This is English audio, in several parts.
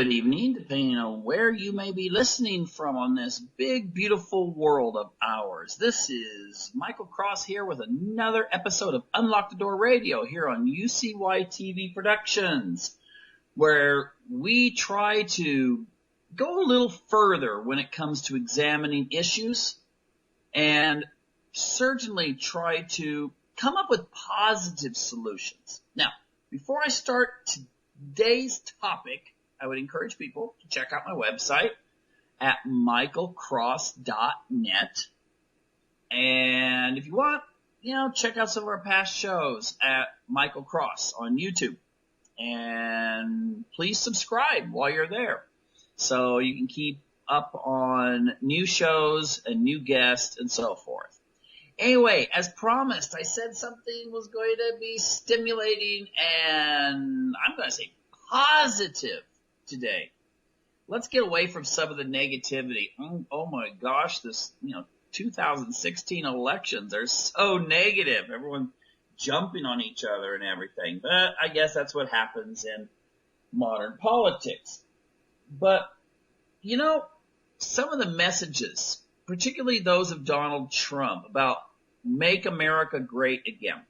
good evening, depending on where you may be listening from on this big, beautiful world of ours. This is Michael Cross here with another episode of Unlock the Door Radio here on UCY TV Productions, where we try to go a little further when it comes to examining issues and certainly try to come up with positive solutions. Now, before I start today's topic, I would encourage people to check out my website at michaelcross.net. And if you want, check out some of our past shows at Michael Cross on YouTube. And please subscribe while you're there so you can keep up on new shows and new guests and so forth. Anyway, as promised, I said something was going to be stimulating and I'm going to say positive today. Let's get away from some of the negativity. Oh my gosh, this 2016 elections are so negative. Everyone jumping on each other and everything. But I guess that's what happens in modern politics. But some of the messages, particularly those of Donald Trump about make America great again.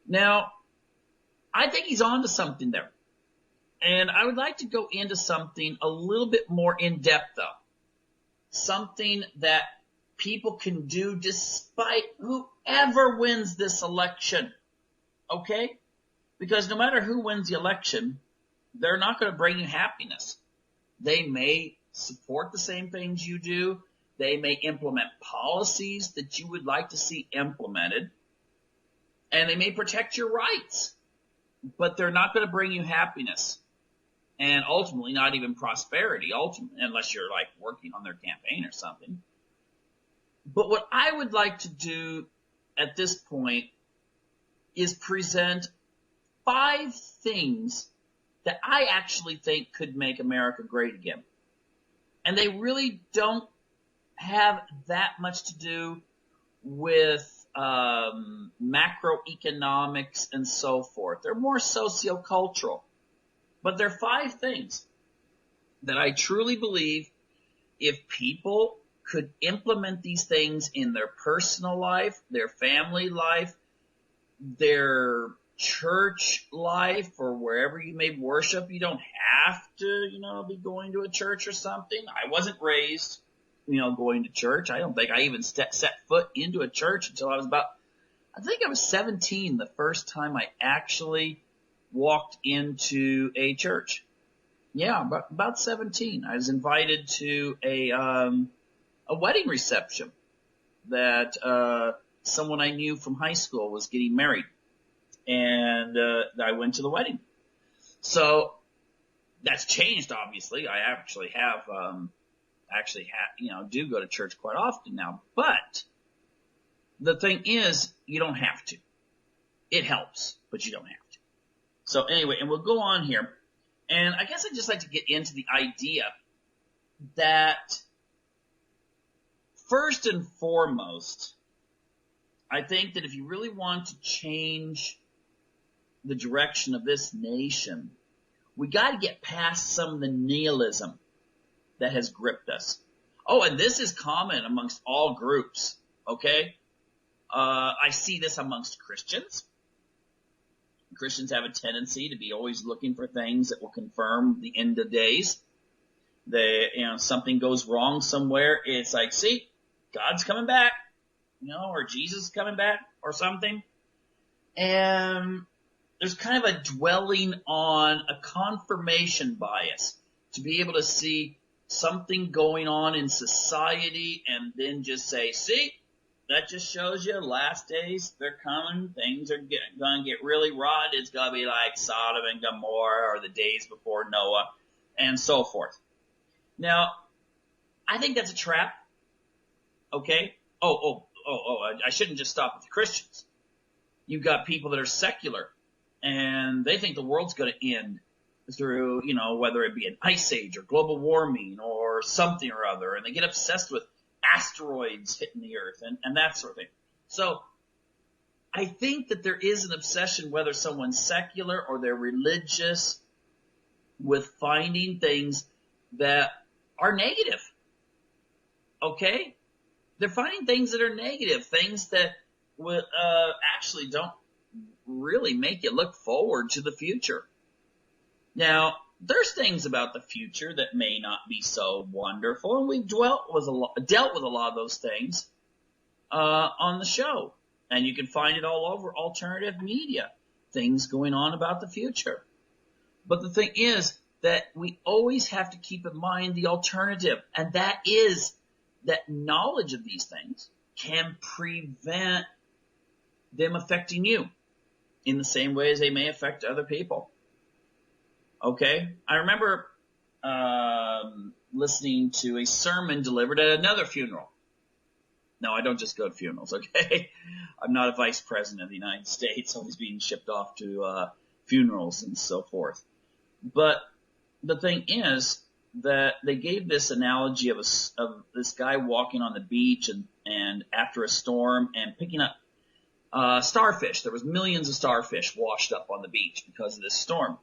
Now, I think he's onto something there. And I would like to go into something a little bit more in depth, though. Something that people can do despite whoever wins this election. Okay? Because no matter who wins the election, they're not going to bring you happiness. They may support the same things you do. They may implement policies that you would like to see implemented. And they may protect your rights. But they're not going to bring you happiness. And ultimately, not even prosperity, unless you're like working on their campaign or something. But what I would like to do at this point is present 5 things that I actually think could make America great again. And they really don't have that much to do with macroeconomics and so forth. They're more sociocultural. But there are 5 things that I truly believe if people could implement these things in their personal life, their family life, their church life, or wherever you may worship. You don't have to, be going to a church or something. I wasn't raised, going to church. I don't think I even set foot into a church until I was I think I was 17 the first time I actually walked into a church. Yeah, about 17. I was invited to a wedding reception that someone I knew from high school was getting married, and I went to the wedding. So that's changed, obviously. I actually do go to church quite often now. But the thing is, you don't have to. It helps, but you don't have to. So anyway, and we'll go on here. And I guess I'd just like to get into the idea that first and foremost, I think that if you really want to change the direction of this nation, we got to get past some of the nihilism that has gripped us. Oh, and this is common amongst all groups, okay? I see this amongst Christians. Christians have a tendency to be always looking for things that will confirm the end of days. Something goes wrong somewhere. It's like, see, God's coming back, or Jesus is coming back or something. And there's kind of a dwelling on a confirmation bias to be able to see something going on in society and then just say, see, that just shows you last days, they're coming. Things are going to get really rotten. It's going to be like Sodom and Gomorrah or the days before Noah and so forth. Now, I think that's a trap. Okay? I shouldn't just stop with the Christians. You've got people that are secular and they think the world's going to end through, whether it be an ice age or global warming or something or other. And they get obsessed with asteroids hitting the earth and that sort of thing. So I think that there is an obsession, whether someone's secular or they're religious, with finding things that are negative. Okay? They're finding things that are negative, things that actually don't really make you look forward to the future. Now, there's things about the future that may not be so wonderful, and we've dealt with a lot of those things on the show. And you can find it all over alternative media, things going on about the future. But the thing is that we always have to keep in mind the alternative, and that is that knowledge of these things can prevent them affecting you in the same way as they may affect other people. Okay? I remember listening to a sermon delivered at another funeral. No, I don't just go to funerals, okay? I'm not a vice president of the United States, always being shipped off to funerals and so forth. But the thing is that they gave this analogy of this guy walking on the beach and after a storm and picking up starfish. There was millions of starfish washed up on the beach because of this storm.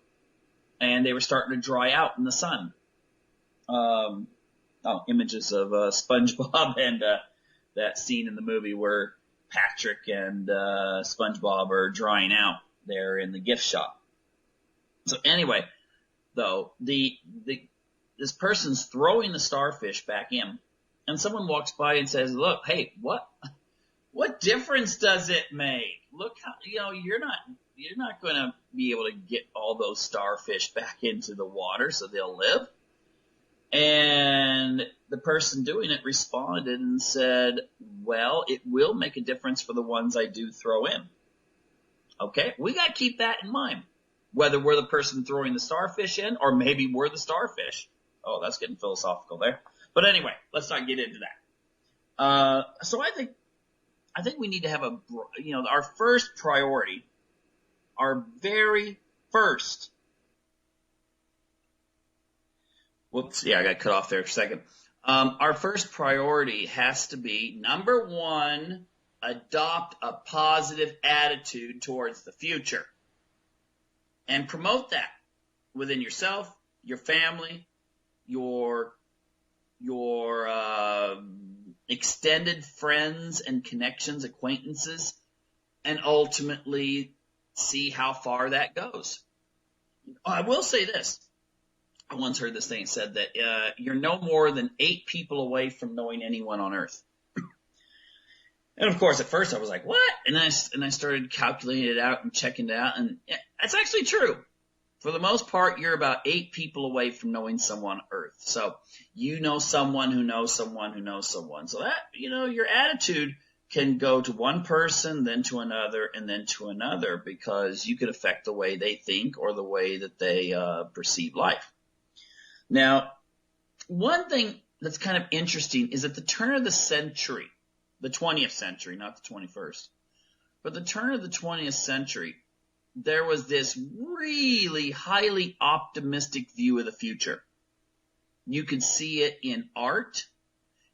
And they were starting to dry out in the sun. Images of SpongeBob and that scene in the movie where Patrick and SpongeBob are drying out there in the gift shop. So anyway, though, this person's throwing the starfish back in, and someone walks by and says, "Look, hey, what difference does it make? Look how, you're not going to be able to get all those starfish back into the water so they'll live." And the person doing it responded and said, "Well, it will make a difference for the ones I do throw in." Okay? We got to keep that in mind. Whether we're the person throwing the starfish in or maybe we're the starfish. Oh, that's getting philosophical there. But anyway, let's not get into that. So I think we need to have our first priority, our very first. Whoops, yeah, I got cut off there for a second. Our first priority has to be, number one, adopt a positive attitude towards the future. And promote that within yourself, your family, your extended friends and connections, acquaintances, and ultimately see how far that goes. I will say this. I once heard this thing said that you're no more than 8 people away from knowing anyone on earth. And of course, at first I was like, what? And I started calculating it out and checking it out, and that's actually true. For the most part, you're about 8 people away from knowing someone on earth. So you know someone who knows someone who knows someone. So that, your attitude can go to one person, then to another, and then to another, because you could affect the way they think or the way that they perceive life. Now, one thing that's kind of interesting is at the turn of the century, the 20th century, not the 21st, but the turn of the 20th century, there was this really highly optimistic view of the future. You could see it in art.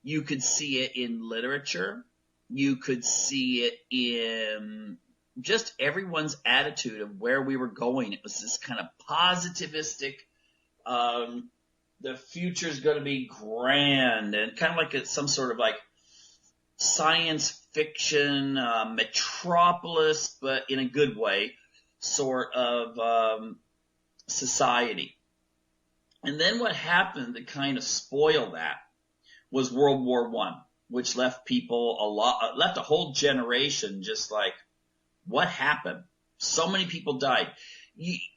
You could see it in literature. You could see it in just everyone's attitude of where we were going. It was this kind of positivistic, the future's going to be grand, and kind of like some sort of like science fiction, metropolis, but in a good way, sort of society. And then what happened to kind of spoil that was World War I, which left people left a whole generation just like, what happened? So many people died.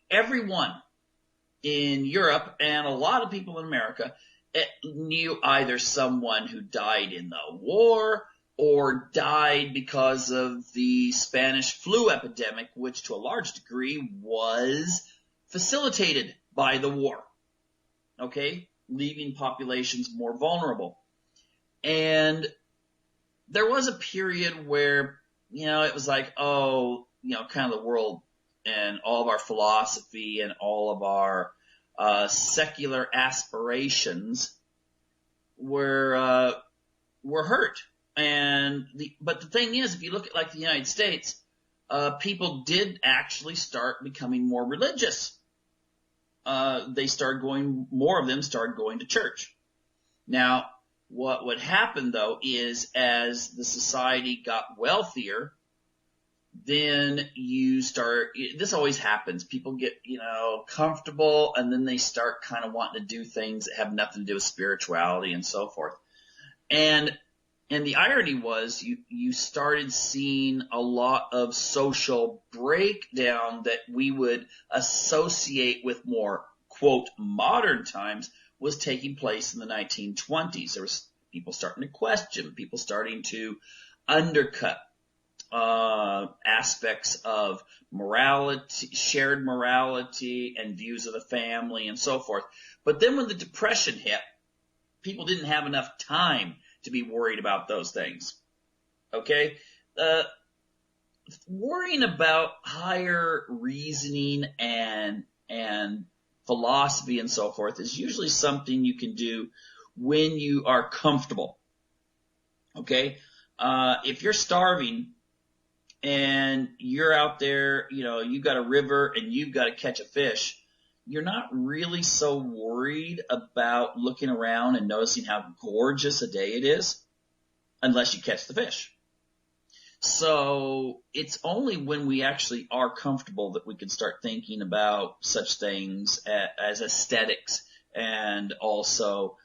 Everyone in Europe and a lot of people in America knew either someone who died in the war or died because of the Spanish flu epidemic, which to a large degree was facilitated by the war. Okay? Leaving populations more vulnerable. And there was a period where, it was like, kind of the world and all of our philosophy and all of our secular aspirations were hurt. But the thing is, if you look at like the United States, people did actually start becoming more religious. more of them started going to church. Now, what would happen though is as the society got wealthier, then this always happens. People get, comfortable, and then they start kind of wanting to do things that have nothing to do with spirituality and so forth. And the irony was you started seeing a lot of social breakdown that we would associate with more, quote, modern times was taking place in the 1920s. There was people starting to question, people starting to undercut aspects of morality, shared morality, and views of the family and so forth. But then when the Depression hit, people didn't have enough time to be worried about those things. Okay? Worrying about higher reasoning and philosophy and so forth is usually something you can do when you are comfortable. Okay? If you're starving and you're out there, you've got a river and you've got to catch a fish, you're not really so worried about looking around and noticing how gorgeous a day it is unless you catch the fish. So it's only when we actually are comfortable that we can start thinking about such things as aesthetics and also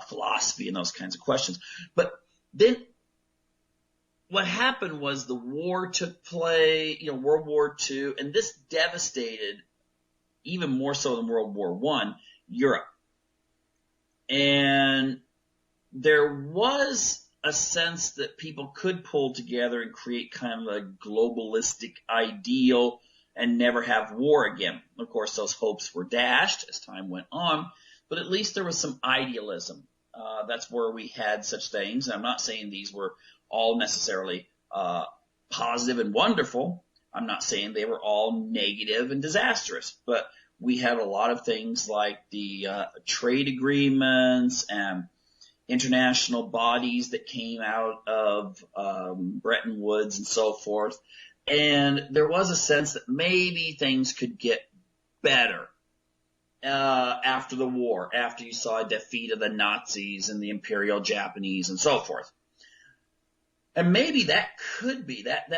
philosophy and those kinds of questions. But then what happened was the war took place, World War II, and this devastated, even more so than World War I, Europe. And there was a sense that people could pull together and create kind of a globalistic ideal and never have war again. Of course, those hopes were dashed as time went on, but at least there was some idealism. That's where we had such things. And I'm not saying these were all necessarily positive and wonderful. I'm not saying they were all negative and disastrous, but we had a lot of things like the trade agreements and international bodies that came out of Bretton Woods and so forth. And there was a sense that maybe things could get better after the war, after you saw a defeat of the Nazis and the Imperial Japanese and so forth. And maybe that could be that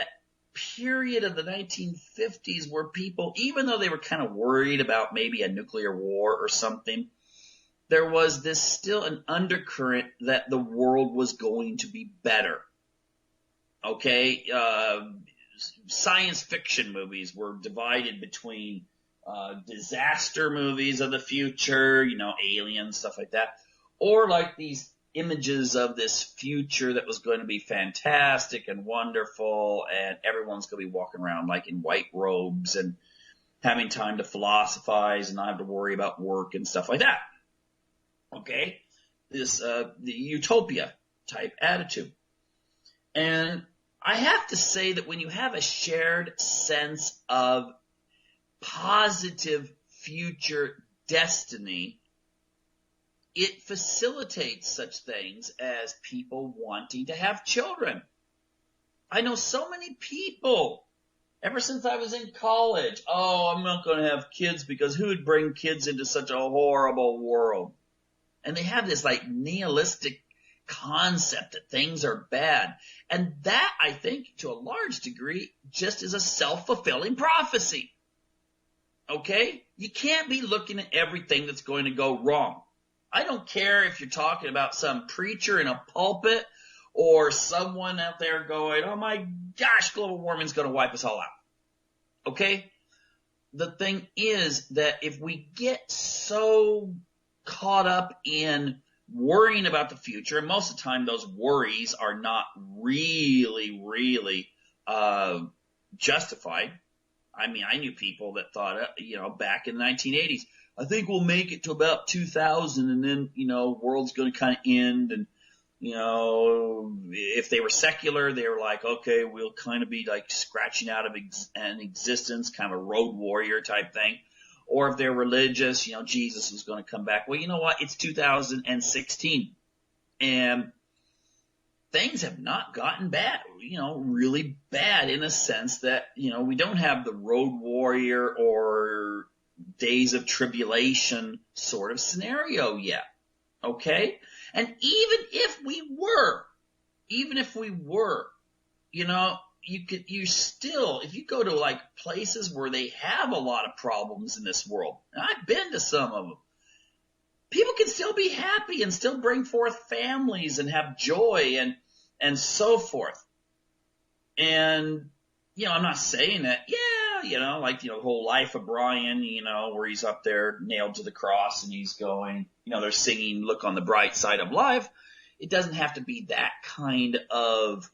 period of the 1950s where people, even though they were kind of worried about maybe a nuclear war or something, there was this still an undercurrent that the world was going to be better. Okay? Science fiction movies were divided between disaster movies of the future, aliens, stuff like that, or like these images of this future that was going to be fantastic and wonderful, and everyone's going to be walking around like in white robes and having time to philosophize and not have to worry about work and stuff like that. Okay? This, the utopia type attitude. And I have to say that when you have a shared sense of positive future destiny, it facilitates such things as people wanting to have children. I know so many people, ever since I was in college, I'm not going to have kids because who would bring kids into such a horrible world? And they have this like nihilistic concept that things are bad. And that, I think, to a large degree, just is a self-fulfilling prophecy. Okay? You can't be looking at everything that's going to go wrong. I don't care if you're talking about some preacher in a pulpit or someone out there going, oh my gosh, global warming's going to wipe us all out. Okay? The thing is that if we get so caught up in worrying about the future, and most of the time those worries are not really justified. I mean, I knew people that thought, back in the 1980s, I think we'll make it to about 2000 and then, world's going to kind of end. And, if they were secular, they were like, okay, we'll kind of be like scratching out of an existence, kind of a road warrior type thing. Or if they're religious, Jesus was going to come back. Well, you know what? It's 2016 and things have not gotten bad, really bad in a sense that, we don't have the road warrior or days of tribulation sort of scenario yet. Okay? And even if we were, if you go to like places where they have a lot of problems in this world, and I've been to some of them, people can still be happy and still bring forth families and have joy and so forth. And, I'm not saying that, the whole life of Brian, where he's up there nailed to the cross and he's going, they're singing Look on the Bright Side of Life. It doesn't have to be that kind of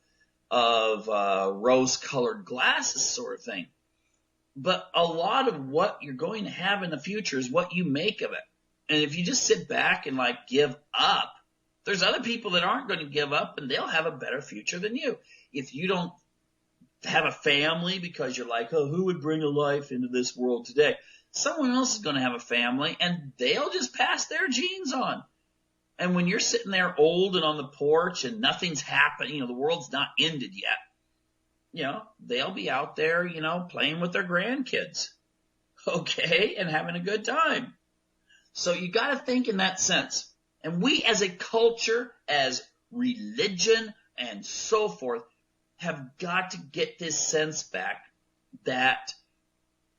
rose-colored glasses sort of thing. But a lot of what you're going to have in the future is what you make of it. And if you just sit back and like give up, there's other people that aren't going to give up and they'll have a better future than you. If you don't have a family because you're like, oh, who would bring a life into this world today? Someone else is going to have a family and they'll just pass their genes on. And when you're sitting there old and on the porch and nothing's happening, the world's not ended yet, they'll be out there, playing with their grandkids, okay, and having a good time. So you got to think in that sense. And we as a culture, as religion and so forth, have got to get this sense back that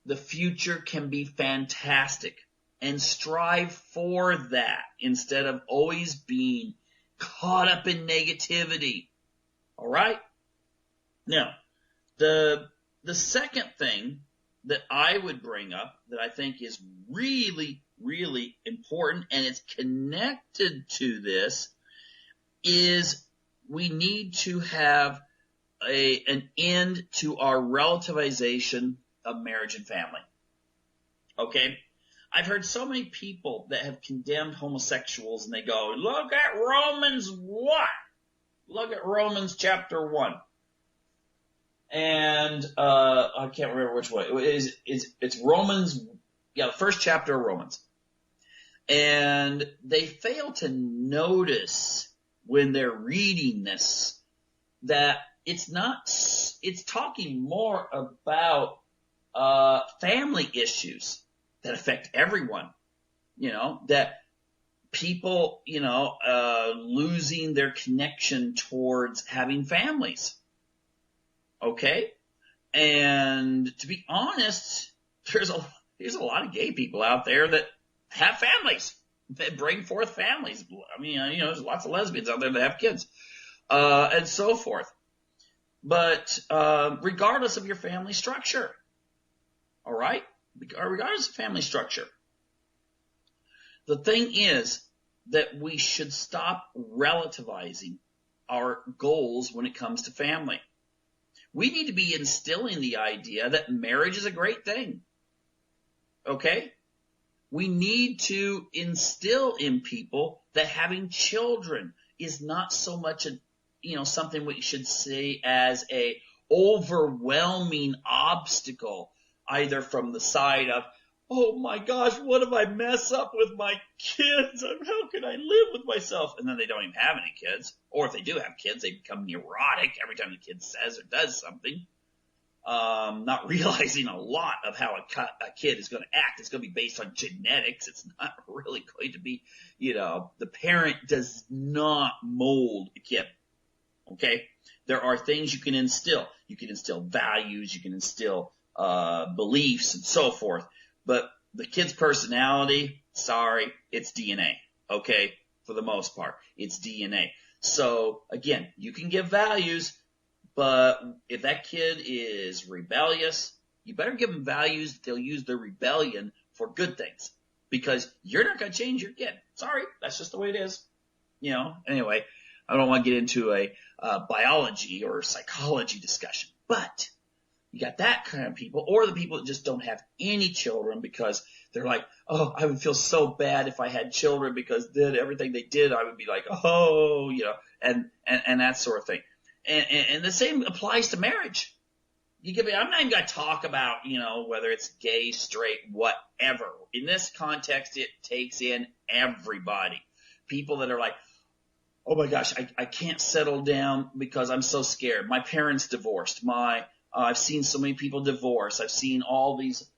the future can be fantastic and strive for that instead of always being caught up in negativity. All right? Now, the second thing that I would bring up that I think is really, really important, and it's connected to this, is we need to have an end to our relativization of marriage and family. Okay? I've heard so many people that have condemned homosexuals, and they go, look at Romans what? Look at Romans chapter 1. And I can't remember which one. It's Romans, the first chapter of Romans. And they fail to notice when they're reading this that it's talking more about family issues that affect everyone, that people, losing their connection towards having families. Okay? And to be honest, there's a lot of gay people out there that have families, that bring forth families. I mean, there's lots of lesbians out there that have kids, and so forth. But, regardless of your family structure, all right? Regardless of family structure, the thing is that we should stop relativizing our goals when it comes to family. We need to be instilling the idea that marriage is a great thing. Okay? We need to instill in people that having children is not so much something we should see as a overwhelming obstacle, either from the side of, oh my gosh, what if I mess up with my kids? How can I live with myself? And then they don't even have any kids. Or if they do have kids, they become neurotic every time the kid says or does something. Not realizing a lot of how a kid is going to act. It's going to be based on genetics. It's not really going to be, the parent does not mold a kid. Okay? There are things you can instill. You can instill values. You can instill beliefs and so forth. But the kid's personality, sorry, it's DNA. Okay? For the most part, it's DNA. So again, you can give values, but if that kid is rebellious, you better give them values that they'll use their rebellion for good things, because you're not going to change your kid. Sorry, that's just the way it is. Anyway, I don't want to get into a biology or psychology discussion, but you got that kind of people, or the people that just don't have any children because they're like, oh, I would feel so bad if I had children because then everything they did, I would be like, oh, and that sort of thing. And the same applies to marriage. I'm not even going to talk about, whether it's gay, straight, whatever. In this context, it takes in everybody. People that are like, oh my gosh, I can't settle down because I'm so scared. My parents divorced. I've seen so many people divorce. I've seen all these,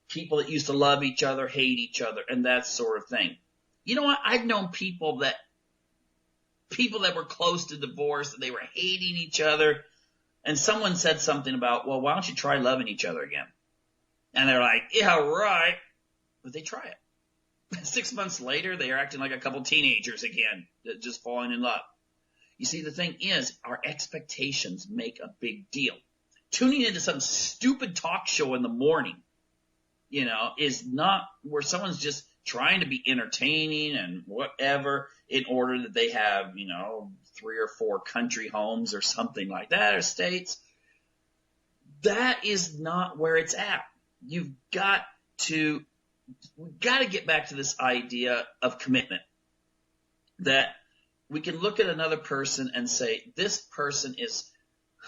people that used to love each other, hate each other, and that sort of thing. You know what? I've known people that were close to divorce, and they were hating each other, and someone said something about, well, why don't you try loving each other again? And they're like, yeah, right. But they try it. 6 months later, they are acting like a couple teenagers again, just falling in love. You see, the thing is, our expectations make a big deal. Tuning into some stupid talk show in the morning, is not where someone's just trying to be entertaining and whatever in order that they have, 3 or 4 country homes or something like that, or states. That is not where it's at. We've got to get back to this idea of commitment, that we can look at another person and say, this person is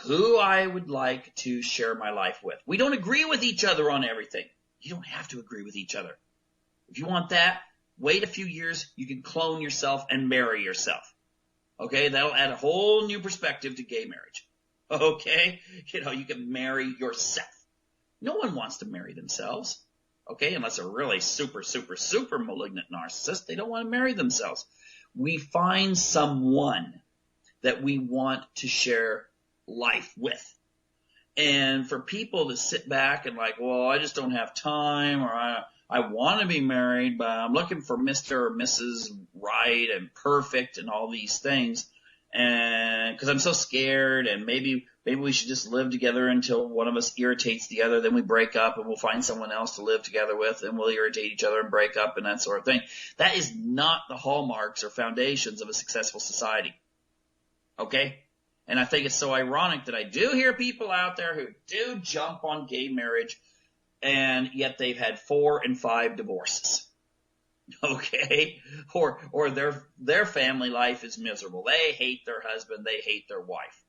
who I would like to share my life with. We don't agree with each other on everything. You don't have to agree with each other. If you want that, wait a few years, you can clone yourself and marry yourself. Okay, that'll add a whole new perspective to gay marriage. Okay, you can marry yourself. No one wants to marry themselves. Okay, unless they're really super, super, super malignant narcissist, they don't want to marry themselves. We find someone that we want to share life with. And for people to sit back and like, well, I just don't have time, or I want to be married, but I'm looking for Mr. or Mrs. Right and perfect and all these things, and because I'm so scared, and maybe we should just live together until one of us irritates the other, then we break up and we'll find someone else to live together with, and we'll irritate each other and break up and that sort of thing. That is not the hallmarks or foundations of a successful society. Okay? And I think it's so ironic that I do hear people out there who do jump on gay marriage, and yet they've had 4 and 5 divorces. Okay? Or their family life is miserable. They hate their husband. They hate their wife.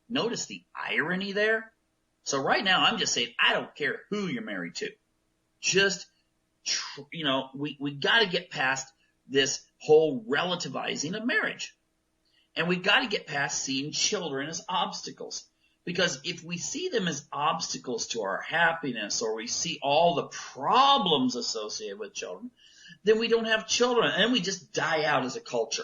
Notice the irony there? So right now, I'm just saying, I don't care who you're married to. Just, we got to get past this whole relativizing of marriage. And we got to get past seeing children as obstacles. Because if we see them as obstacles to our happiness, or we see all the problems associated with children, then we don't have children, and we just die out as a culture.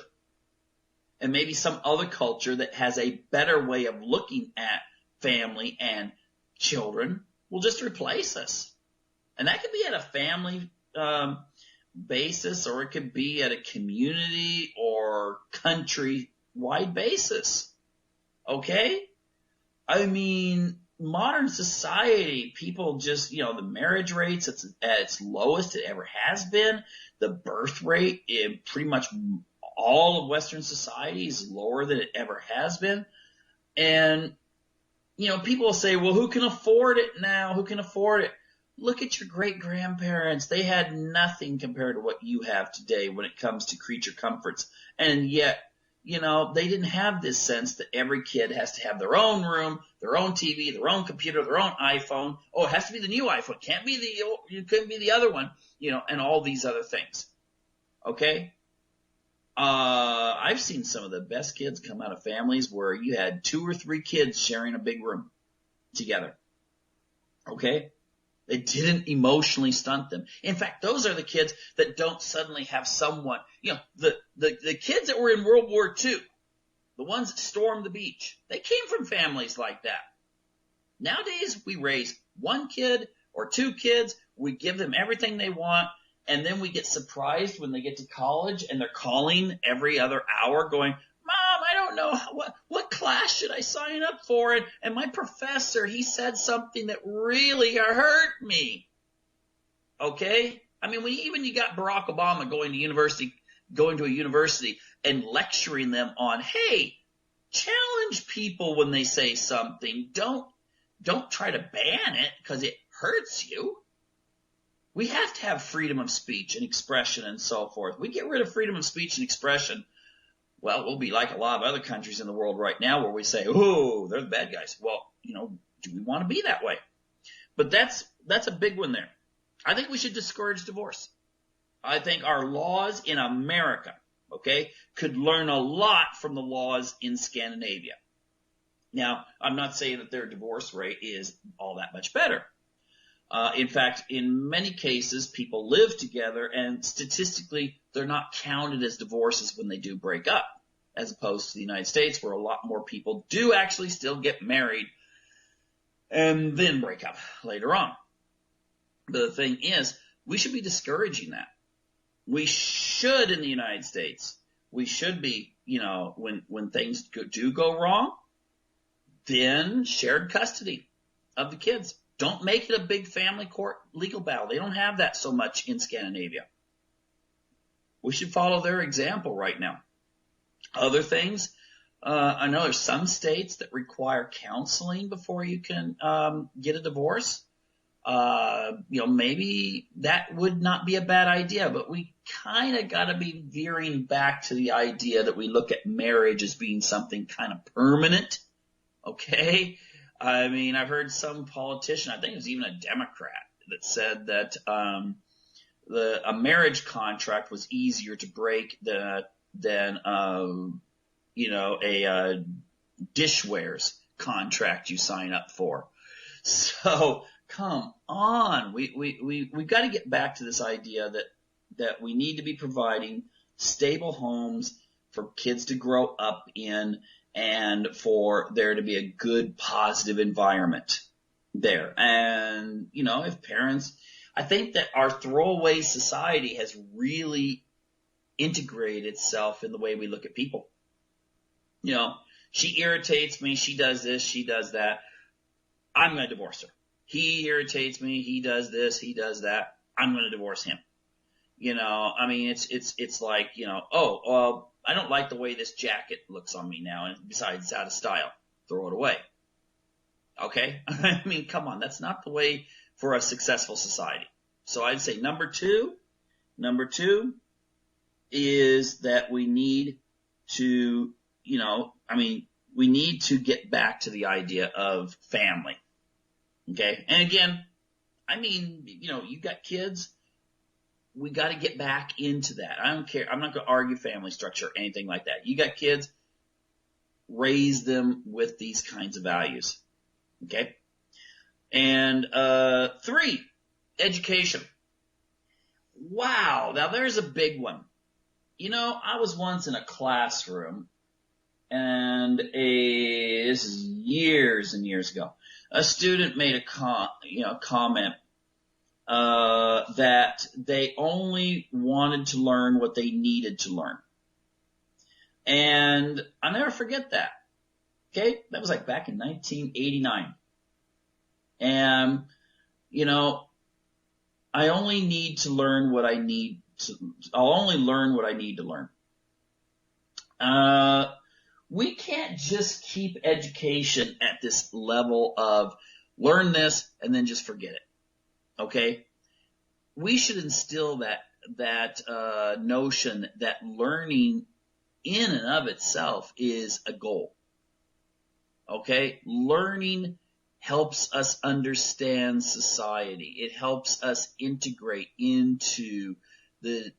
And maybe some other culture that has a better way of looking at family and children will just replace us. And that could be at a family basis, or it could be at a community or country-wide basis. Okay? I mean, modern society, people just, the marriage rates, it's at its lowest it ever has been. The birth rate in pretty much all of Western society is lower than it ever has been. And, people will say, well, who can afford it now? Who can afford it? Look at your great-grandparents. They had nothing compared to what you have today when it comes to creature comforts. And yet, they didn't have this sense that every kid has to have their own room, their own TV, their own computer, their own iPhone. Oh, it has to be the new iPhone. It couldn't be the other one, and all these other things. Okay? I've seen some of the best kids come out of families where you had 2 or 3 kids sharing a big room together. Okay? It didn't emotionally stunt them. In fact, those are the kids that don't suddenly have someone, the kids that were in World War II, the ones that stormed the beach, they came from families like that. Nowadays, we raise 1 kid or 2 kids, we give them everything they want, and then we get surprised when they get to college and they're calling every other hour going, Mom, I don't know what class should I sign up for? And my professor, he said something that really hurt me. Okay? I mean, you got Barack Obama going to a university and lecturing them on, hey, challenge people when they say something. Don't try to ban it because it hurts you. We have to have freedom of speech and expression and so forth. We get rid of freedom of speech and expression, well, we'll be like a lot of other countries in the world right now where we say, oh, they're the bad guys. Well, do we want to be that way? But that's a big one there. I think we should discourage divorce. I think our laws in America, could learn a lot from the laws in Scandinavia. Now, I'm not saying that their divorce rate is all that much better. In fact, in many cases, people live together, and statistically, they're not counted as divorces when they do break up, as opposed to the United States, where a lot more people do actually still get married and then break up later on. But the thing is, we should be discouraging that. We should, in the United States, we should be, when things do go wrong, then shared custody of the kids. Don't make it a big family court legal battle. They don't have that so much in Scandinavia. We should follow their example right now. Other things, I know there's some states that require counseling before you can get a divorce. Maybe that would not be a bad idea, but we kind of got to be veering back to the idea that we look at marriage as being something kind of permanent. Okay? I mean, I've heard some politician, I think it was even a Democrat, that said that a marriage contract was easier to break than a dishware's contract you sign up for. So come on, we've got to get back to this idea that we need to be providing stable homes for kids to grow up in, and for there to be a good, positive environment there. And, if parents, I think that our throwaway society has really integrated itself in the way we look at people. She irritates me, she does this, she does that, I'm going to divorce her. He irritates me, he does this, he does that, I'm going to divorce him. It's like, I don't like the way this jacket looks on me now, and besides, it's out of style. Throw it away. Okay? I mean, come on. That's not the way for a successful society. So I'd say number two is that we need to, we need to get back to the idea of family. Okay? And again, you got kids. We got to get back into that. I don't care. I'm not going to argue family structure or anything like that. You got kids, raise them with these kinds of values. Okay? And 3, education. Wow. Now there's a big one. I was once in a classroom, and this is years and years ago. A student made a comment that they only wanted to learn what they needed to learn. And I'll never forget that. Okay? That was like back in 1989. And, I only need to learn what I need to, I'll only learn what I need to learn. We can't just keep education at this level of learn this and then just forget it. Okay? We should instill that notion that learning in and of itself is a goal. Okay? Learning helps us understand society. It helps us integrate into the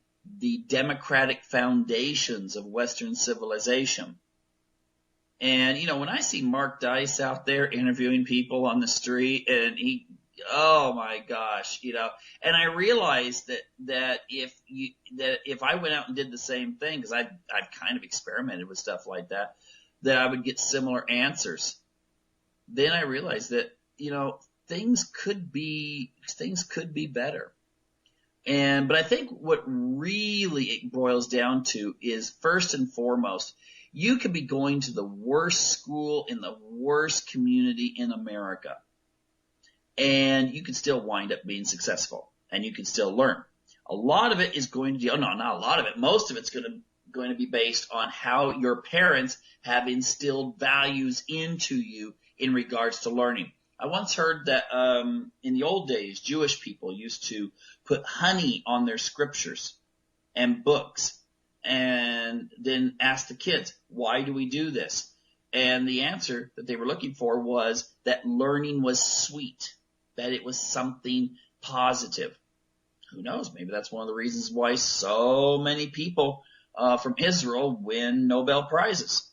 democratic foundations of Western civilization. And, when I see Mark Dice out there interviewing people on the street, and oh my gosh, and I realized that if I went out and did the same thing, because I've kind of experimented with stuff like that I would get similar answers. Then I realized that, things could be better. But I think what really it boils down to is, first and foremost, you could be going to the worst school in the worst community in America, and you could still wind up being successful, and you can still learn. A lot of it is going to be, not a lot of it, most of it's going to be based on how your parents have instilled values into you in regards to learning. I once heard that in the old days, Jewish people used to put honey on their scriptures and books, and then ask the kids, why do we do this? And the answer that they were looking for was that learning was sweet, that it was something positive. Who knows? Maybe that's one of the reasons why so many people from Israel win Nobel Prizes.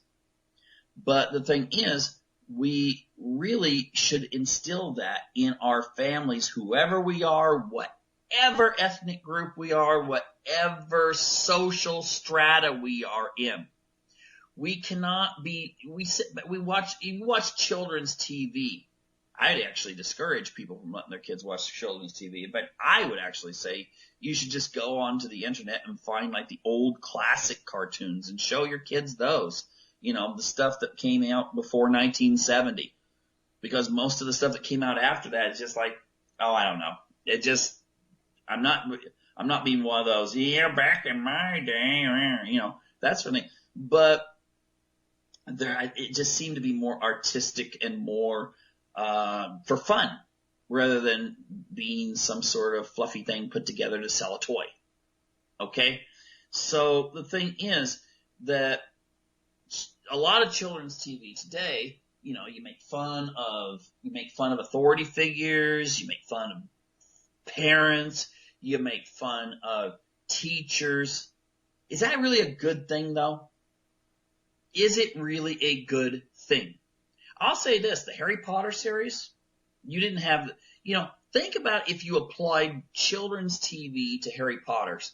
But the thing is, we really should instill that in our families, whoever we are, whatever ethnic group we are, whatever social strata we are in. We cannot be, you watch children's TV. I'd actually discourage people from letting their kids watch children's TV, but I would actually say you should just go onto the internet and find like the old classic cartoons and show your kids those. You know, the stuff that came out before 1970. Because most of the stuff that came out after that is just like, oh, I don't know. It just, I'm not being one of those, yeah, back in my day, you know, that sort of thing. But it just seemed to be more artistic and more for fun, rather than being some sort of fluffy thing put together to sell a toy. Okay? So the thing is that a lot of children's TV today, you know, you make fun of authority figures, you make fun of parents, you make fun of teachers. Is that really a good thing, though? Is it really a good thing? I'll say this, the Harry Potter series, you didn't have, you know, think about if you applied children's TV to Harry Potter's.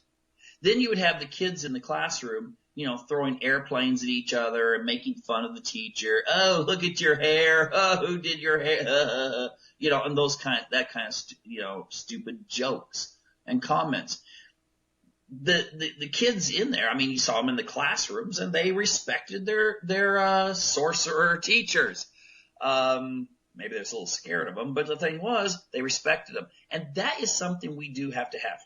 Then you would have the kids in the classroom, you know, throwing airplanes at each other and making fun of the teacher. Oh, look at your hair. Oh, who did your hair? You know, and that kind of stupid jokes and comments. The kids in there, I mean, you saw them in the classrooms and they respected their sorcerer teachers. Maybe they're a little scared of them, but the thing was, they respected them. And that is something we do have to have.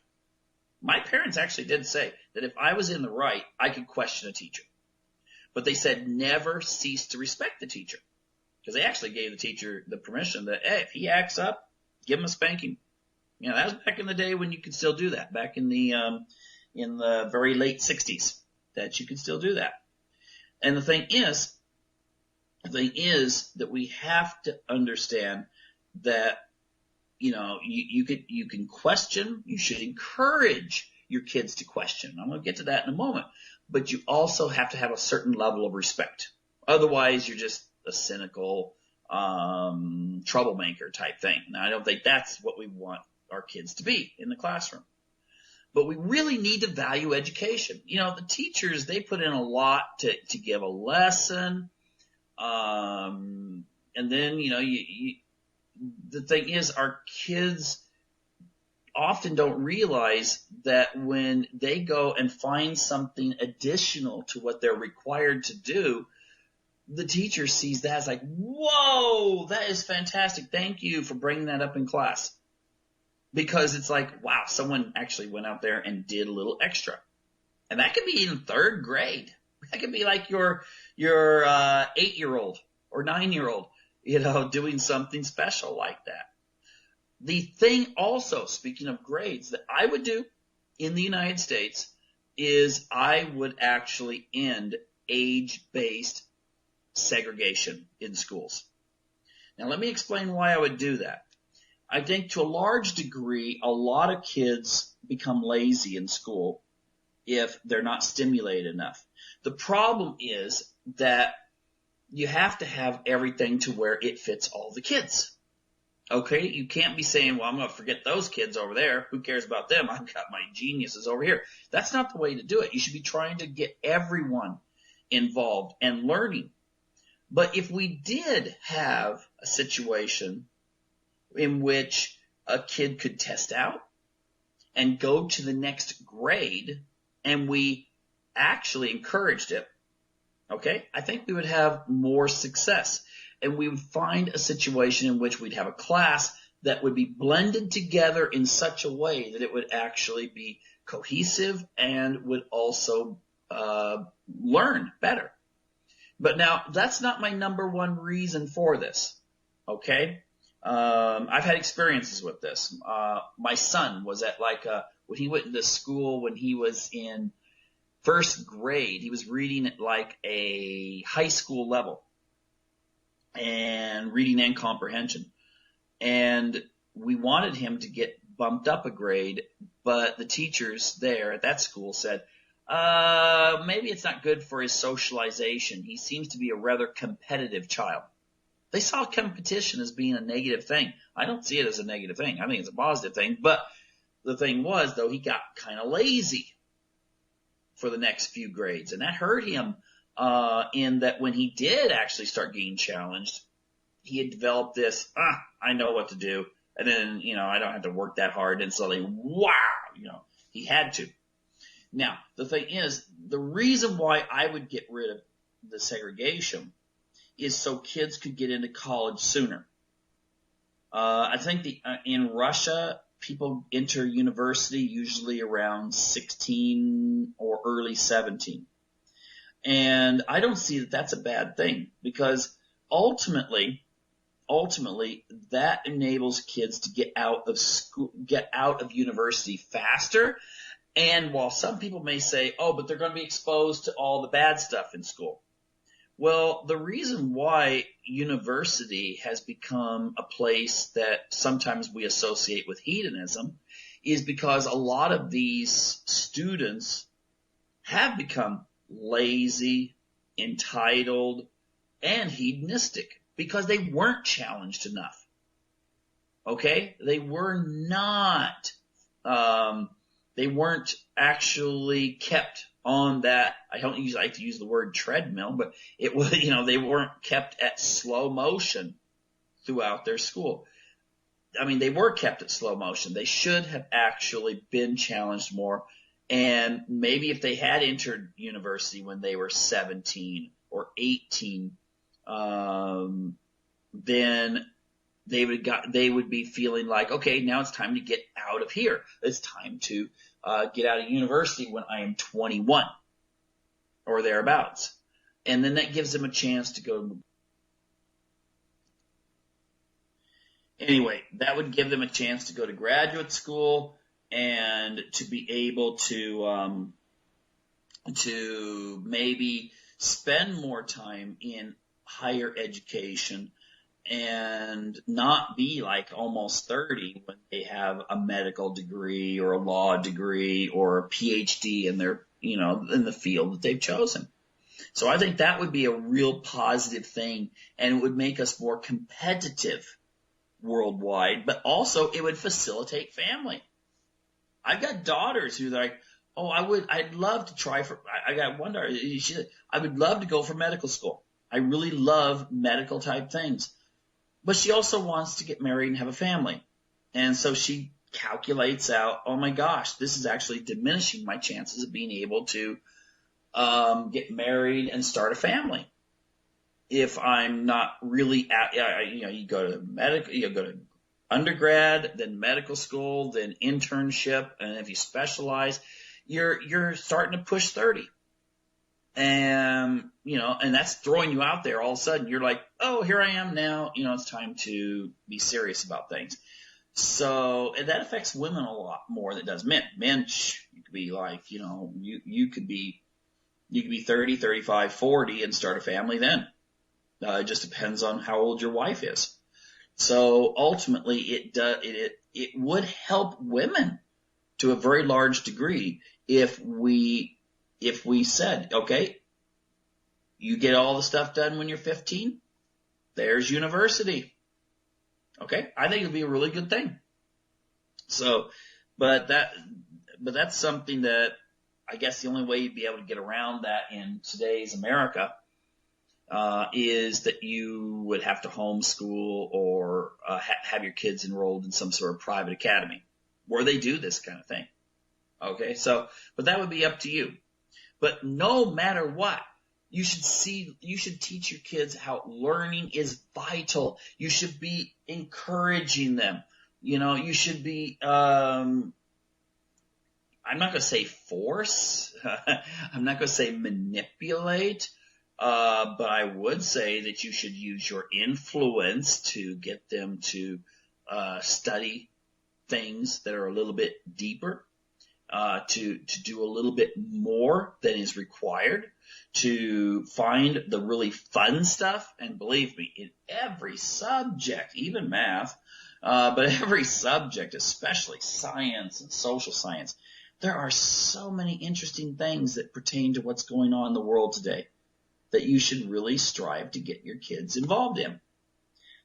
My parents actually did say that if I was in the right, I could question a teacher. But they said never cease to respect the teacher. Because they actually gave the teacher the permission that, hey, if he acts up, give him a spanking. You know, that was back in the day when you could still do that. Back in the very late 60s, that you could still do that. And the thing is that we have to understand that, you know, you can question, you should encourage your kids to question. I'm going to get to that in a moment. But you also have to have a certain level of respect. Otherwise, you're just a cynical troublemaker type thing. Now, I don't think that's what we want our kids to be in the classroom. But we really need to value education. You know, the teachers, they put in a lot to give a lesson. And then, you know, the thing is, our kids often don't realize that when they go and find something additional to what they're required to do, the teacher sees that as like, whoa, that is fantastic. Thank you for bringing that up in class. Because it's like, wow, someone actually went out there and did a little extra. And that could be in third grade. That could be like your 8-year-old or 9-year-old, you know, doing something special like that. The thing also, speaking of grades, that I would do in the United States is I would actually end age-based segregation in schools. Now, let me explain why I would do that. I think to a large degree, a lot of kids become lazy in school if they're not stimulated enough. The problem is that you have to have everything to where it fits all the kids. Okay? You can't be saying, well, I'm going to forget those kids over there. Who cares about them? I've got my geniuses over here. That's not the way to do it. You should be trying to get everyone involved and learning. But if we did have a situation in which a kid could test out and go to the next grade and we actually encouraged it, okay, I think we would have more success. And we would find a situation in which we'd have a class that would be blended together in such a way that it would actually be cohesive and would also learn better. But now, that's not my number one reason for this, okay? I've had experiences with this. My son was at when he went to school when he was in first grade, he was reading at like a high school level and reading and comprehension. And we wanted him to get bumped up a grade, but the teachers there at that school said, maybe it's not good for his socialization. He seems to be a rather competitive child. They saw competition as being a negative thing. I don't see it as a negative thing. I think it's a positive thing. But the thing was, though, he got kind of lazy for the next few grades. And that hurt him in that when he did actually start getting challenged, he had developed this, I know what to do. And then, I don't have to work that hard. And suddenly, wow, he had to. Now, the thing is, the reason why I would get rid of the segregation is so kids could get into college sooner. I think in Russia, people enter university usually around 16 or early 17. And I don't see that that's a bad thing, because ultimately that enables kids to get out of school, get out of university faster. And while some people may say, oh, but they're going to be exposed to all the bad stuff in school. Well, the reason why university has become a place that sometimes we associate with hedonism is because a lot of these students have become lazy, entitled, and hedonistic because they weren't challenged enough. Okay? They were not, they weren't actually kept on that. I don't usually like to use the word treadmill, but it was, they weren't kept at slow motion throughout their school. I mean, they were kept at slow motion. They should have actually been challenged more. And maybe if they had entered university when they were 17 or 18, then they would be feeling like, okay, now it's time to get out of here. It's time to get out of university when I am 21 or thereabouts. And then that gives them a chance to go. Anyway, that would give them a chance to go to graduate school and to be able to maybe spend more time in higher education and not be like almost 30 when they have a medical degree or a law degree or a PhD in their, in the field that they've chosen. So I think that would be a real positive thing, and it would make us more competitive worldwide, but also it would facilitate family. I've got daughters who are like, oh, I'd love to try I got one daughter, she said, I would love to go for medical school. I really love medical type things. But she also wants to get married and have a family. And so she calculates out, oh my gosh, this is actually diminishing my chances of being able to get married and start a family. If I'm not really you go to medical, you go to undergrad, then medical school, then internship, and if you specialize, you're starting to push 30. And, and that's throwing you out there. All of a sudden you're like, oh, here I am now. It's time to be serious about things. So, and that affects women a lot more than it does men. Men, you could be like, you could be 30, 35, 40 and start a family then. It just depends on how old your wife is. So ultimately it would help women to a very large degree if we said, okay, you get all the stuff done when you're 15, there's university. Okay? I think it'd be a really good thing. So, but that's something that I guess the only way you'd be able to get around that in today's America, is that you would have to homeschool or, have your kids enrolled in some sort of private academy where they do this kind of thing. Okay? So, but that would be up to you. But no matter what, you should teach your kids how learning is vital. You should be encouraging them. You should be, I'm not going to say force. I'm not going to say manipulate. But I would say that you should use your influence to get them to, study things that are a little bit deeper. To do a little bit more than is required, to find the really fun stuff. And believe me, in every subject, even math, but every subject, especially science and social science, there are so many interesting things that pertain to what's going on in the world today that you should really strive to get your kids involved in.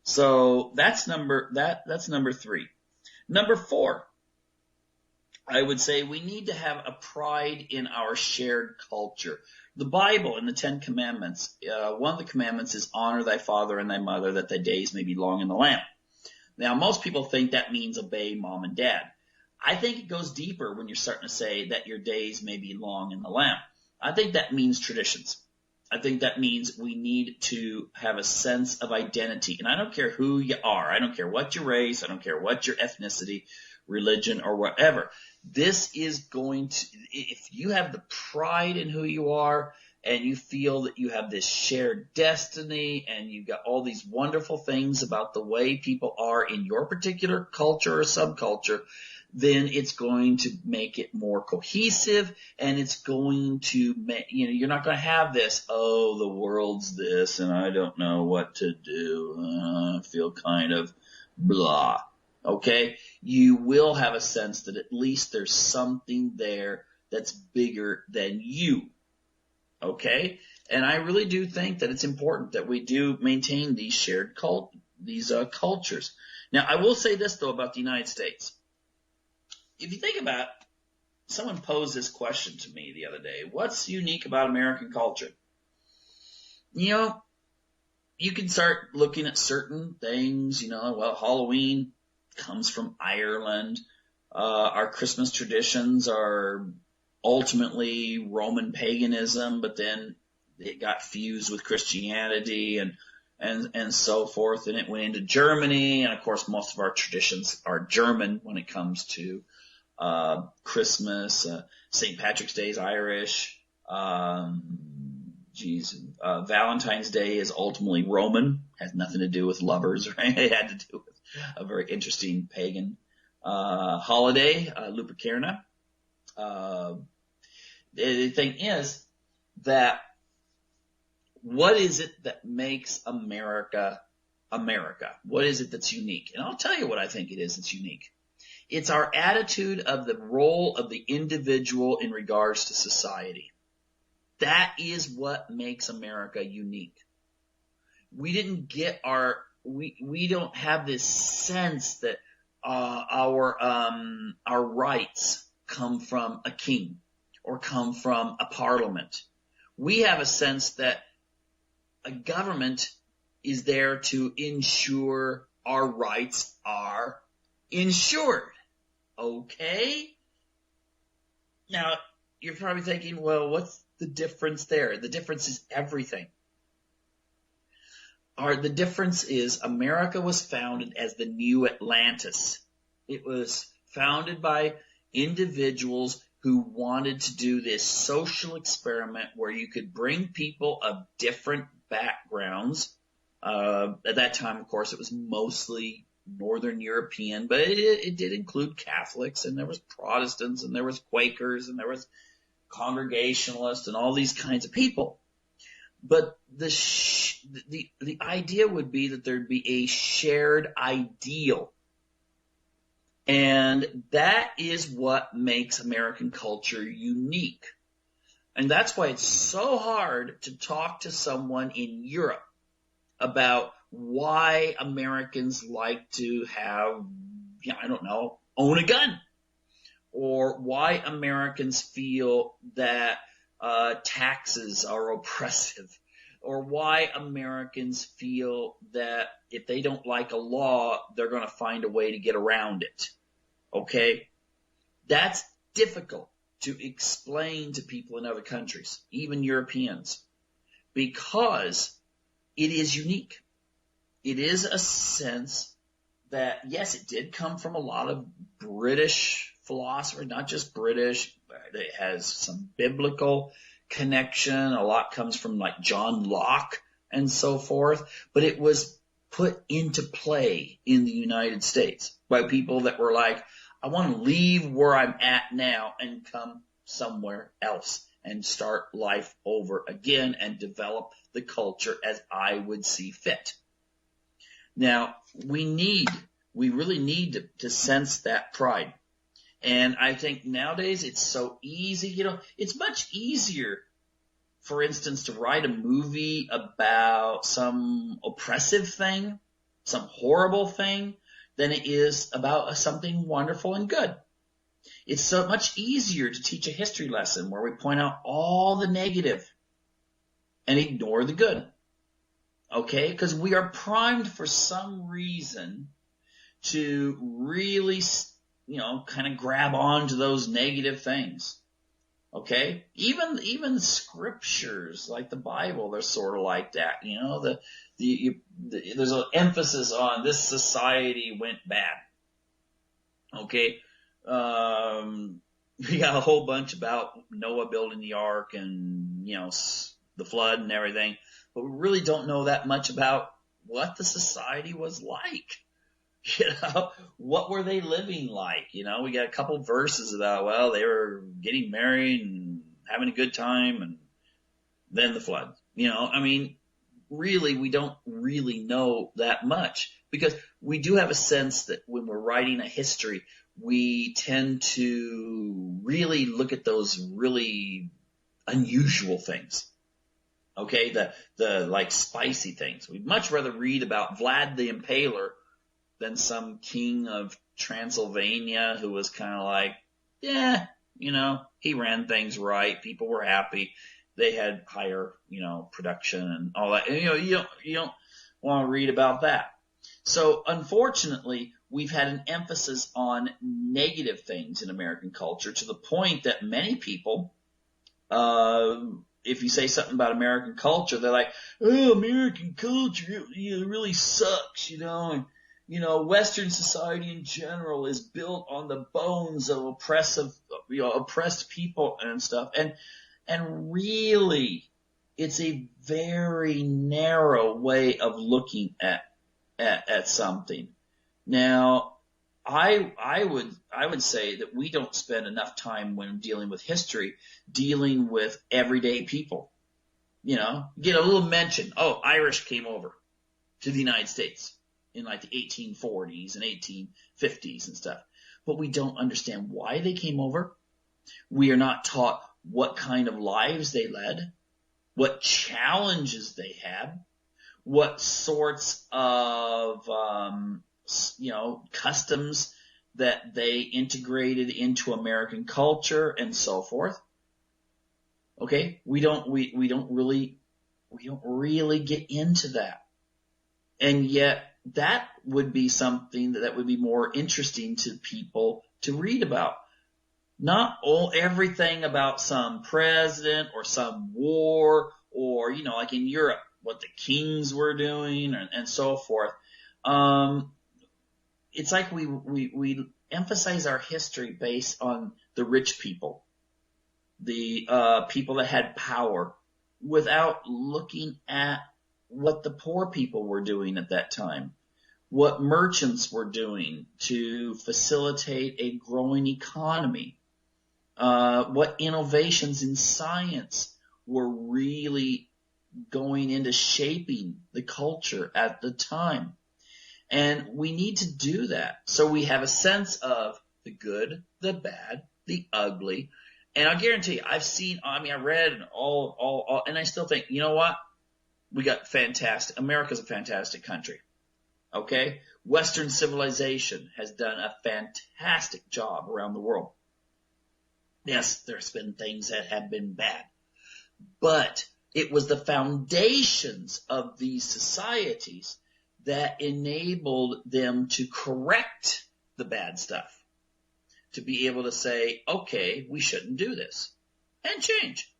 So that's number 3. Number 4, I would say we need to have a pride in our shared culture. The Bible and the 10 Commandments, one of the commandments is honor thy father and thy mother that thy days may be long in the land. Now, most people think that means obey mom and dad. I think it goes deeper when you're starting to say that your days may be long in the land. I think that means traditions. I think that means we need to have a sense of identity. And I don't care who you are. I don't care what your race. I don't care what your ethnicity, religion, or whatever. This is going to, if you have the pride in who you are and you feel that you have this shared destiny and you've got all these wonderful things about the way people are in your particular culture or subculture, then it's going to make it more cohesive, and it's going to make, you're not going to have this, oh, the world's this, and I don't know what to do. I feel kind of blah. Okay? You will have a sense that at least there's something there that's bigger than you. Okay? And I really do think that it's important that we do maintain these shared cultures. Now, I will say this, though, about the United States. If you think about it, someone posed this question to me the other day. What's unique about American culture? You can start looking at certain things, Halloween comes from Ireland. Our Christmas traditions are ultimately Roman paganism, but then it got fused with Christianity and so forth, and it went into Germany, and of course most of our traditions are German when it comes to Christmas. St. Patrick's Day is Irish. Valentine's Day is ultimately Roman. Has nothing to do with lovers, right? It had to do with a very interesting pagan holiday, Lupercalia. The thing is that what is it that makes America America? What is it that's unique? And I'll tell you what I think it is that's unique. It's our attitude of the role of the individual in regards to society. That is what makes America unique. We don't have this sense that our rights come from a king or come from a parliament. We have a sense that a government is there to ensure our rights are insured. Okay? Now, you're probably thinking, well, what's the difference there? The difference is everything. The difference is America was founded as the New Atlantis. It was founded by individuals who wanted to do this social experiment where you could bring people of different backgrounds. At that time, of course, it was mostly Northern European, but it did include Catholics, and there was Protestants, and there was Quakers, and there was Congregationalists, and all these kinds of people. But the idea would be that there'd be a shared ideal. And that is what makes American culture unique. And that's why it's so hard to talk to someone in Europe about why Americans like to have, own a gun. Or why Americans feel that taxes are oppressive. Or why Americans feel that if they don't like a law, they're going to find a way to get around it. Okay? That's difficult to explain to people in other countries, even Europeans, because it is unique. It is a sense that, yes, it did come from a lot of British philosophers, not just British, but it has some biblical connection. A lot comes from like John Locke and so forth, but it was put into play in the United States by people that were like, I want to leave where I'm at now and come somewhere else and start life over again and develop the culture as I would see fit. Now, we really need to sense that pride. And I think nowadays it's so easy, it's much easier, for instance, to write a movie about some oppressive thing some horrible thing than it is about something wonderful and good. It's so much easier to teach a history lesson where we point out all the negative and ignore the good. Okay? Because we are primed for some reason to really, kind of grab onto those negative things. Okay? Even scriptures like the Bible, they're sort of like that. There's an emphasis on this society went bad. Okay? We got a whole bunch about Noah building the ark and, the flood and everything, but we really don't know that much about what the society was like. What were they living like? We got a couple verses about, well, they were getting married and having a good time and then the flood. Really, we don't really know that much because we do have a sense that when we're writing a history, we tend to really look at those really unusual things. Okay, the like spicy things. We'd much rather read about Vlad the Impaler than some king of Transylvania who was kind of like, he ran things right. People were happy. They had higher, production and all that. And, you don't want to read about that. So unfortunately, we've had an emphasis on negative things in American culture to the point that many people, if you say something about American culture, they're like, oh, American culture, it really sucks, and, Western society in general is built on the bones of oppressed people and stuff. And really, it's a very narrow way of looking at something. Now, I would say that we don't spend enough time when dealing with history, dealing with everyday people. Get a little mention. Oh, Irish came over to the United States in like the 1840s and 1850s and stuff. But we don't understand why they came over. We are not taught what kind of lives they led, what challenges they had, what sorts of, customs that they integrated into American culture and so forth. Okay. We don't really get into that. And yet that would be something that would be more interesting to people to read about. Not everything about some president or some war or, like in Europe, what the kings were doing and so forth. It's like we emphasize our history based on the rich people, the people that had power, without looking at what the poor people were doing at that time, what merchants were doing to facilitate a growing economy, what innovations in science were really going into shaping the culture at the time. And we need to do that so we have a sense of the good, the bad, the ugly. And I guarantee you, I read and all, and I still think, you know what? We got fantastic. America's a fantastic country. Okay? Western civilization has done a fantastic job around the world. Yes, there's been things that have been bad, but it was the foundations of these societies that enabled them to correct the bad stuff, to be able to say, okay, we shouldn't do this, and change.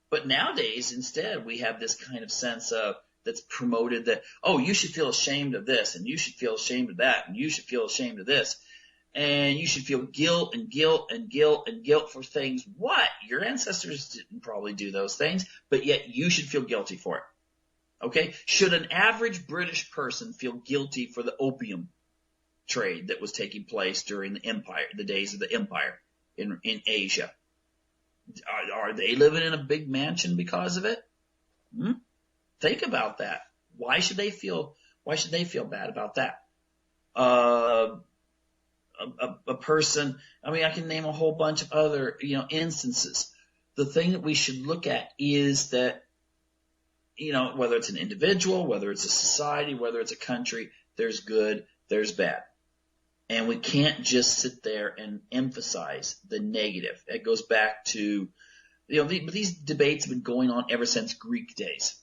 But nowadays, instead, we have this kind of sense of that's promoted that, oh, you should feel ashamed of this, and you should feel ashamed of that, and you should feel ashamed of this, and you should feel guilt and guilt and guilt and guilt for things. What? Your ancestors didn't probably do those things, but yet you should feel guilty for it. Okay? Should an average British person feel guilty for the opium trade that was taking place during the empire, the days of the empire in Asia? Are they living in a big mansion because of it? Think about that. Why should they feel bad about that? A person, I can name a whole bunch of other, instances. The thing that we should look at is that, whether it's an individual, whether it's a society, whether it's a country, there's good, there's bad. And we can't just sit there and emphasize the negative. It goes back to, these debates have been going on ever since Greek days.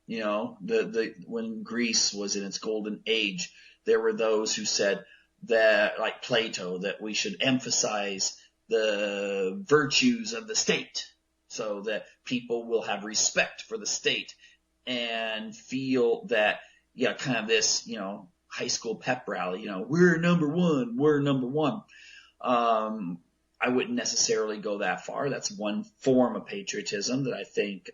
When Greece was in its golden age, there were those who said that, like Plato, that we should emphasize the virtues of the state so that people will have respect for the state and feel that, kind of this, high school pep rally, we're number one, we're number one. I wouldn't necessarily go that far. That's one form of patriotism that I think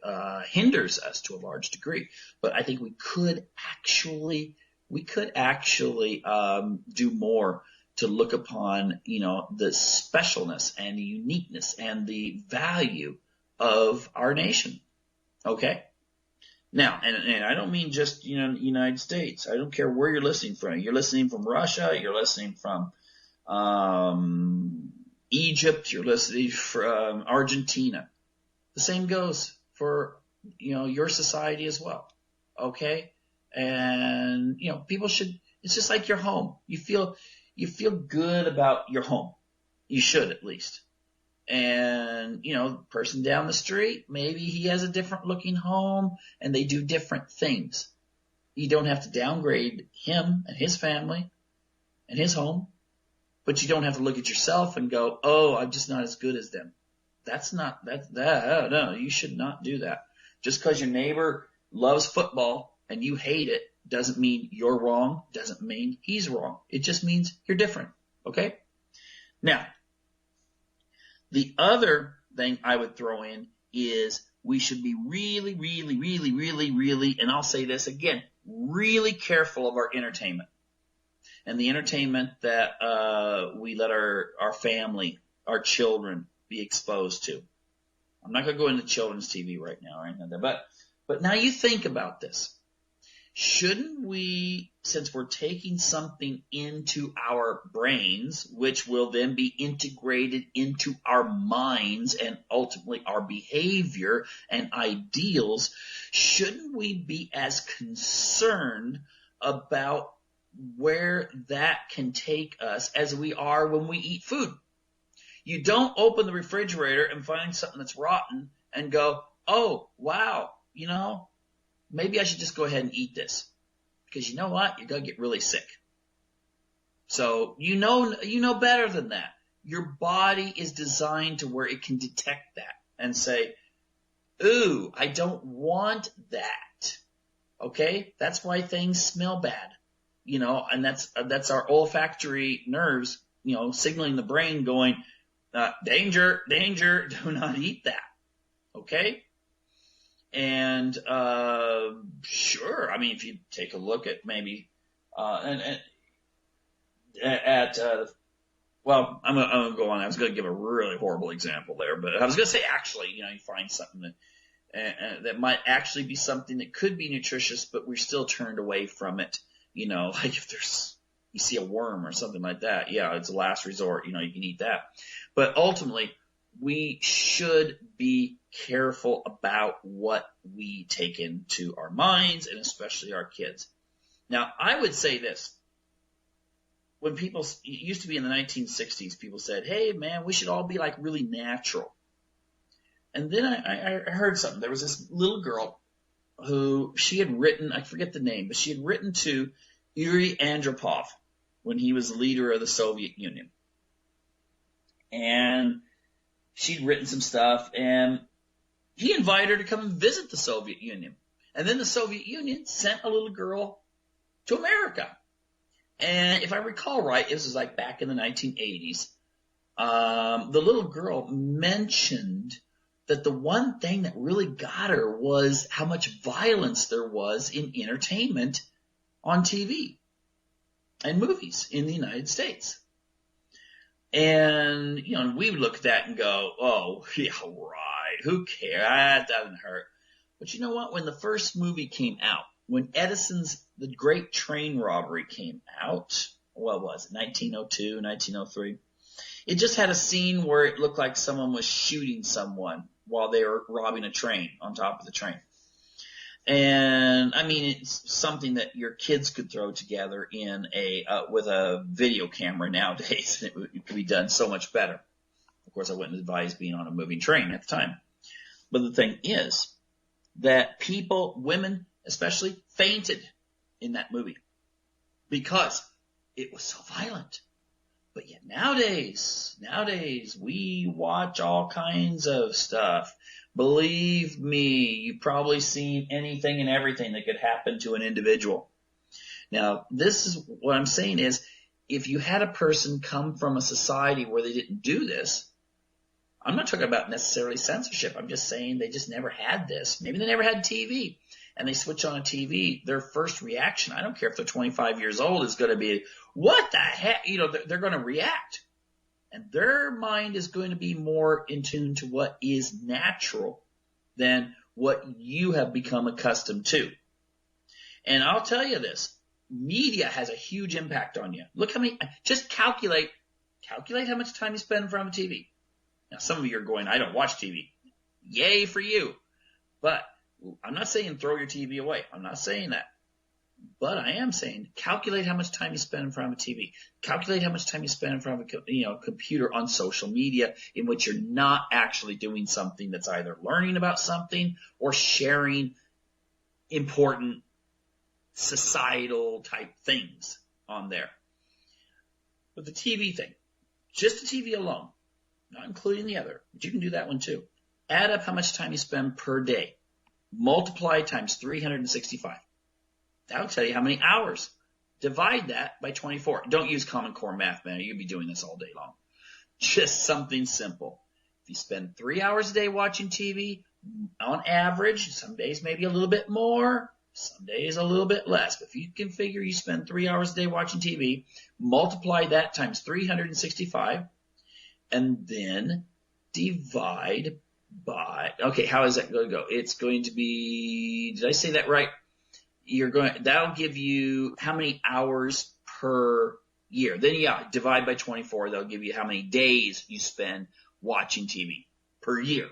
hinders us to a large degree. But I think we could actually do more to look upon, the specialness and the uniqueness and the value of our nation. Okay? Now, and I don't mean just, United States. I don't care where you're listening from. You're listening from Russia. You're listening from Egypt. You're listening from Argentina. The same goes for, your society as well. Okay? And, people should, it's just like your home. You feel good about your home. You should, at least. And, person down the street, maybe he has a different looking home and they do different things. You don't have to downgrade him and his family and his home, but you don't have to look at yourself and go, oh, I'm just not as good as them. No, you should not do that. Just because your neighbor loves football and you hate it doesn't mean you're wrong, doesn't mean he's wrong. It just means you're different. Okay? Now, the other thing I would throw in is we should be really, really, really, really, really, and I'll say this again, really careful of our entertainment. And the entertainment that we let our family, our children be exposed to. I'm not going to go into children's TV right now or anything like that, but now you think about this. Shouldn't we, since we're taking something into our brains, which will then be integrated into our minds and ultimately our behavior and ideals, shouldn't we be as concerned about where that can take us as we are when we eat food? You don't open the refrigerator and find something that's rotten and go, oh, wow, maybe I should just go ahead and eat this. Because you know what? You're going to get really sick. So you know better than that. Your body is designed to where it can detect that and say, ooh, I don't want that. Okay? That's why things smell bad. And that's our olfactory nerves, signaling the brain going, danger, danger, do not eat that. Okay? And sure, I mean, if you take a look at maybe well, I'm gonna go on. I was gonna give a really horrible example there, but I was gonna say actually, you find something that might actually be something that could be nutritious, but we're still turned away from it. Like if you see a worm or something like that, yeah, it's a last resort. You can eat that, but ultimately, we should be careful about what we take into our minds and especially our kids. Now, I would say this. When it used to be in the 1960s, people said, hey, man, we should all be like really natural. And then I heard something. There was this little girl who she had written, I forget the name, but she had written to Yuri Andropov when he was the leader of the Soviet Union. And she'd written some stuff, and he invited her to come and visit the Soviet Union. And then the Soviet Union sent a little girl to America. And if I recall right, this was like back in the 1980s, the little girl mentioned that the one thing that really got her was how much violence there was in entertainment on TV and movies in the United States. And, we would look at that and go, oh, yeah, right, who cares? That doesn't hurt. But you know what? When the first movie came out, when Edison's The Great Train Robbery came out, what was it, 1902, 1903? It just had a scene where it looked like someone was shooting someone while they were robbing a train on top of the train. And I mean, it's something that your kids could throw together in with a video camera nowadays. It could be done so much better. Of course, I wouldn't advise being on a moving train at the time. But the thing is that women especially, fainted in that movie because it was so violent. But yet nowadays, we watch all kinds of stuff. Believe me, you've probably seen anything and everything that could happen to an individual. Now, this is what I'm saying is, if you had a person come from a society where they didn't do this, I'm not talking about necessarily censorship. I'm just saying they just never had this. Maybe they never had TV. And they switch on a TV, their first reaction, I don't care if they're 25 years old, is going to be, what the heck? They're going to react. And their mind is going to be more in tune to what is natural than what you have become accustomed to. And I'll tell you this, media has a huge impact on you. Look just calculate how much time you spend in front of a TV. Now, some of you are going, I don't watch TV. Yay for you. But I'm not saying throw your TV away. I'm not saying that. But I am saying calculate how much time you spend in front of a TV. Calculate how much time you spend in front of a computer on social media in which you're not actually doing something that's either learning about something or sharing important societal type things on there. But the TV thing, just the TV alone, not including the other, but you can do that one too. Add up how much time you spend per day. Multiply times 365. That'll tell you how many hours. Divide that by 24. Don't use Common Core math, man. You'll be doing this all day long. Just something simple. If you spend 3 hours a day watching TV, on average, some days maybe a little bit more, some days a little bit less. But if you can figure you spend 3 hours a day watching TV, multiply that times 365, and then divide by, okay, how is that going to go? It's going to be, did I say that right? That'll give you how many hours per year. Then divide by 24. That'll give you how many days you spend watching TV per year.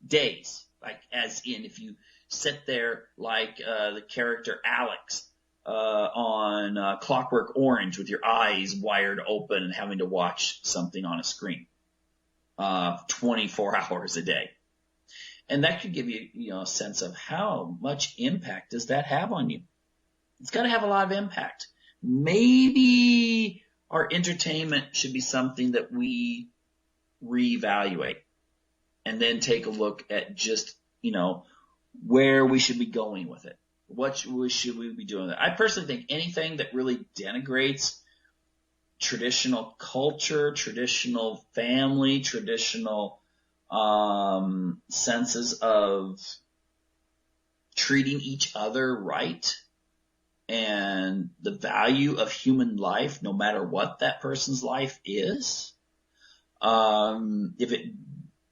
Days. Like, as in, if you sit there like, the character Alex, on Clockwork Orange with your eyes wired open and having to watch something on a screen, 24 hours a day. And that could give you, a sense of how much impact does that have on you. It's got to have a lot of impact. Maybe our entertainment should be something that we reevaluate and then take a look at just, where we should be going with it. What should we be doing? I personally think anything that really denigrates traditional culture, traditional family, traditional senses of treating each other right and the value of human life, no matter what that person's life is. If it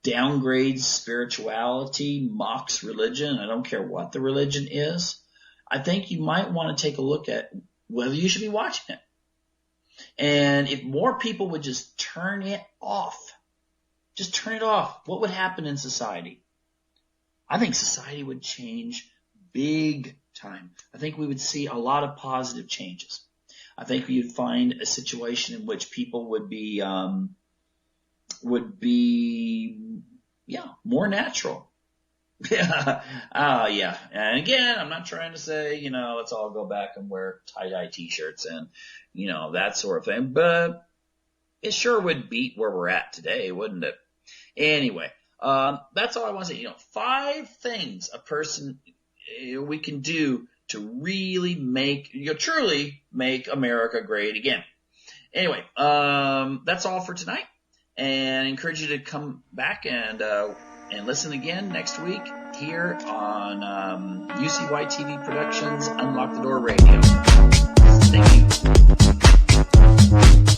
downgrades spirituality, mocks religion, I don't care what the religion is, I think you might want to take a look at whether you should be watching it. And if more people would just turn it off, what would happen in society? I think society would change big time. I think we would see a lot of positive changes. I think you'd find a situation in which people would be more natural. Yeah. Yeah. And again, I'm not trying to say, let's all go back and wear tie-dye t-shirts and, that sort of thing, but it sure would beat where we're at today, wouldn't it? Anyway, that's all I want to say. 5 things a person, we can do to really truly make America great again. Anyway, that's all for tonight, and I encourage you to come back and listen again next week here on UCY TV Productions Unlock the Door Radio. Thank you.